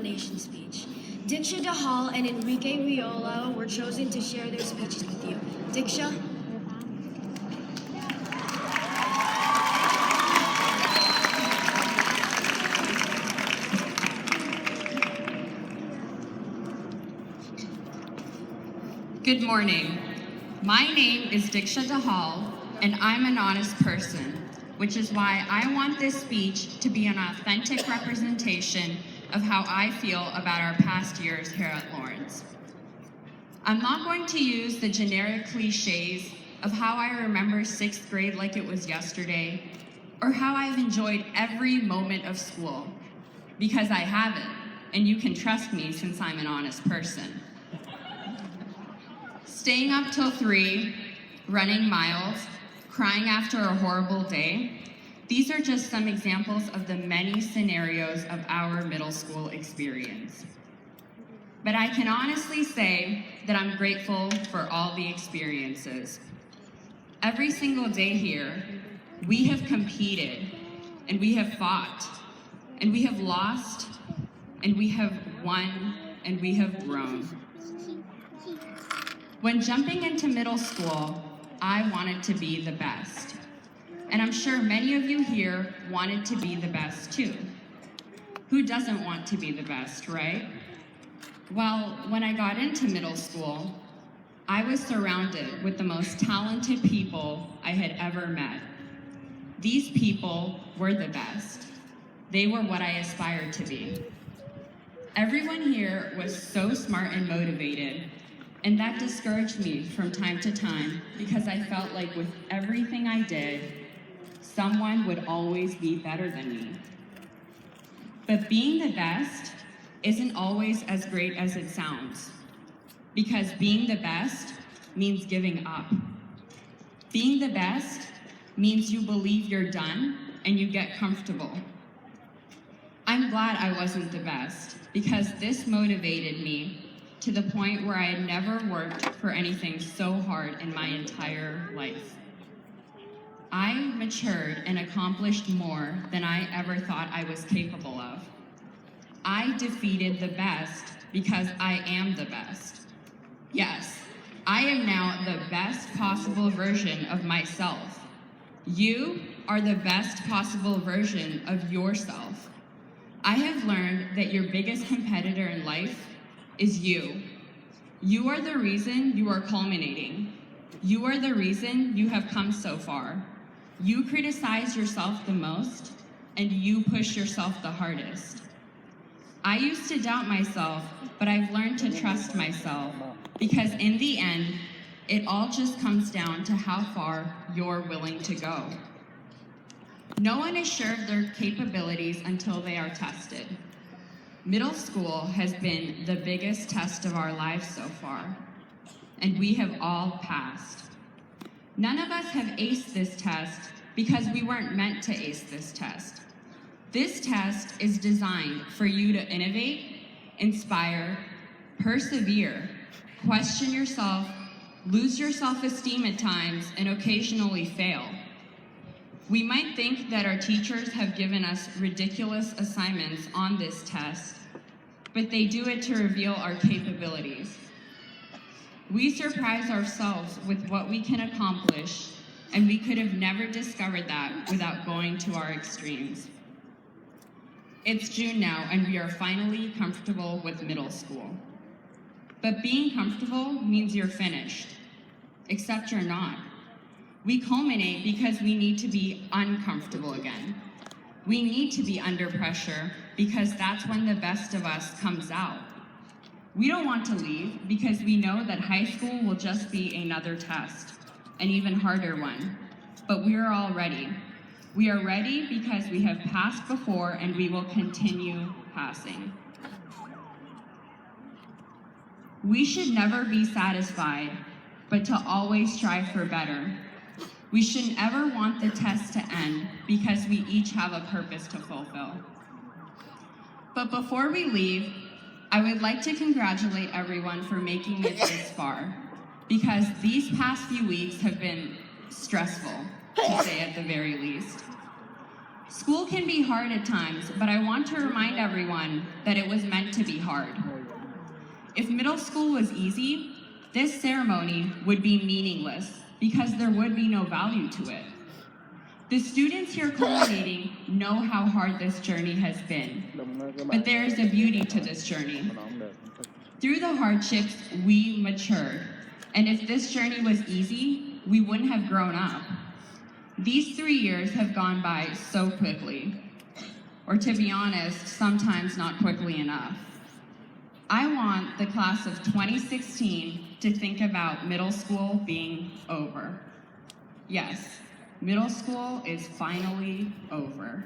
nomination speech. Diksha Dahal and Enrique Riolo were chosen to share their speeches with you. Diksha? Good morning. My name is Diksha Dahal, and I'm an honest person, which is why I want this speech to be an authentic representation of how I feel about our past years here at Lawrence. I'm not going to use the generic cliches of how I remember 6th grade like it was yesterday, or how I've enjoyed every moment of school, because I haven't, and you can trust me since I'm an honest person. Staying up till 3, running miles, crying after a horrible day, these are just some examples of the many scenarios of our middle school experience. But I can honestly say that I'm grateful for all the experiences. Every single day here, we have competed, and we have fought, and we have lost, and we have won, and we have grown. When jumping into middle school, I wanted to be the best. And I'm sure many of you here wanted to be the best too. Who doesn't want to be the best, right? Well, when I got into middle school, I was surrounded with the most talented people I had ever met. These people were the best. They were what I aspired to be. Everyone here was so smart and motivated, and that discouraged me from time to time because I felt like with everything I did, someone would always be better than me. But being the best isn't always as great as it sounds, because being the best means giving up. Being the best means you believe you're done and you get comfortable. I'm glad I wasn't the best, because this motivated me to the point where I had never worked for anything so hard in my entire life. I matured and accomplished more than I ever thought I was capable of. I defeated the best because I am the best. Yes, I am now the best possible version of myself. You are the best possible version of yourself. I have learned that your biggest competitor in life is you. You are the reason you are culminating. You are the reason you have come so far. You criticize yourself the most, and you push yourself the hardest. I used to doubt myself, but I've learned to trust myself, because in the end, it all just comes down to how far you're willing to go. No one is sure of their capabilities until they are tested. Middle school has been the biggest test of our lives so far, and we have all passed. None of us have aced this test because we weren't meant to ace this test. This test is designed for you to innovate, inspire, persevere, question yourself, lose your self-esteem at times, and occasionally fail. We might think that our teachers have given us ridiculous assignments on this test, but they do it to reveal our capabilities. We surprise ourselves with what we can accomplish, and we could have never discovered that without going to our extremes. It's June now, and we are finally comfortable with middle school. But being comfortable means you're finished, except you're not. We culminate because we need to be uncomfortable again. We need to be under pressure because that's when the best of us comes out. We don't want to leave because we know that high school will just be another test, an even harder one. But we are all ready. We are ready because we have passed before and we will continue passing. We should never be satisfied, but to always strive for better. We shouldn't ever want the test to end because we each have a purpose to fulfill. But before we leave, I would like to congratulate everyone for making it this far, because these past few weeks have been stressful, to say at the very least. School can be hard at times, but I want to remind everyone that it was meant to be hard. If middle school was easy, this ceremony would be meaningless because there would be no value to it. The students here culminating know how hard this journey has been, but there is a beauty to this journey. Through the hardships, we matured, and if this journey was easy, we wouldn't have grown up. These 3 years have gone by so quickly, or to be honest, sometimes not quickly enough. I want the class of 2016 to think about middle school being over. Yes, middle school is finally over.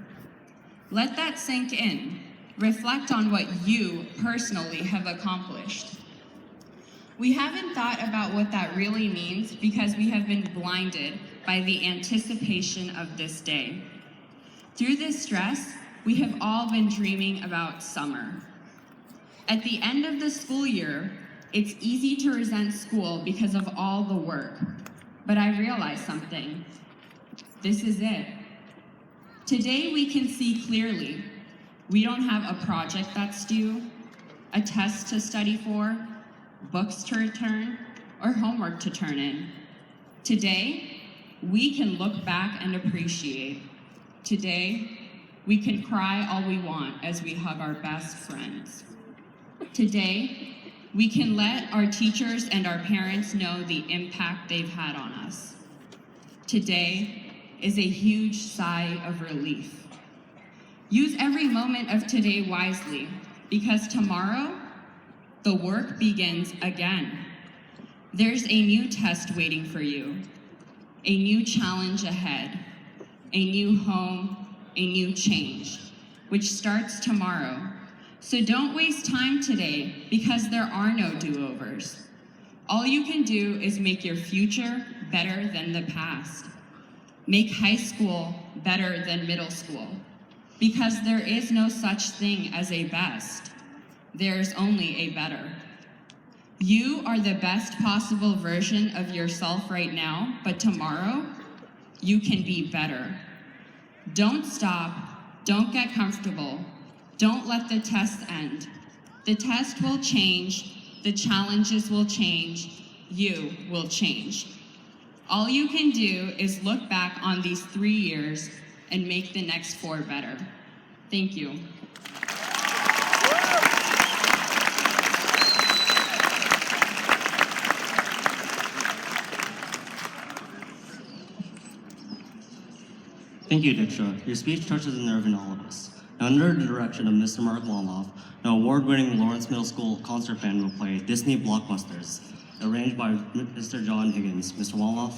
Let that sink in. Reflect on what you personally have accomplished. We haven't thought about what that really means because we have been blinded by the anticipation of this day. Through this stress, we have all been dreaming about summer. At the end of the school year, it's easy to resent school because of all the work. But I realized something. This is it. Today we can see clearly. We don't have a project that's due, a test to study for, books to return, or homework to turn in. Today, we can look back and appreciate. Today, we can cry all we want as we hug our best friends. Today, we can let our teachers and our parents know the impact they've had on us. Today is a huge sigh of relief. Use every moment of today wisely, because tomorrow, the work begins again. There's a new test waiting for you, a new challenge ahead, a new home, a new change, which starts tomorrow. So don't waste time today, because there are no do-overs. All you can do is make your future better than the past. Make high school better than middle school, because there is no such thing as a best. There's only a better. You are the best possible version of yourself right now, but tomorrow, you can be better. Don't stop, don't get comfortable, don't let the test end. The test will change, the challenges will change, you will change. All you can do is look back on these 3 years and make the next 4 better. Thank you. Thank you, Diksha. Your speech touches a nerve in all of us. Now, under the direction of Mr. Mark Lonloff, the award-winning Lawrence Middle School concert band will play Disney Blockbusters, arranged by Mr. John Higgins. Mr. Lonloff.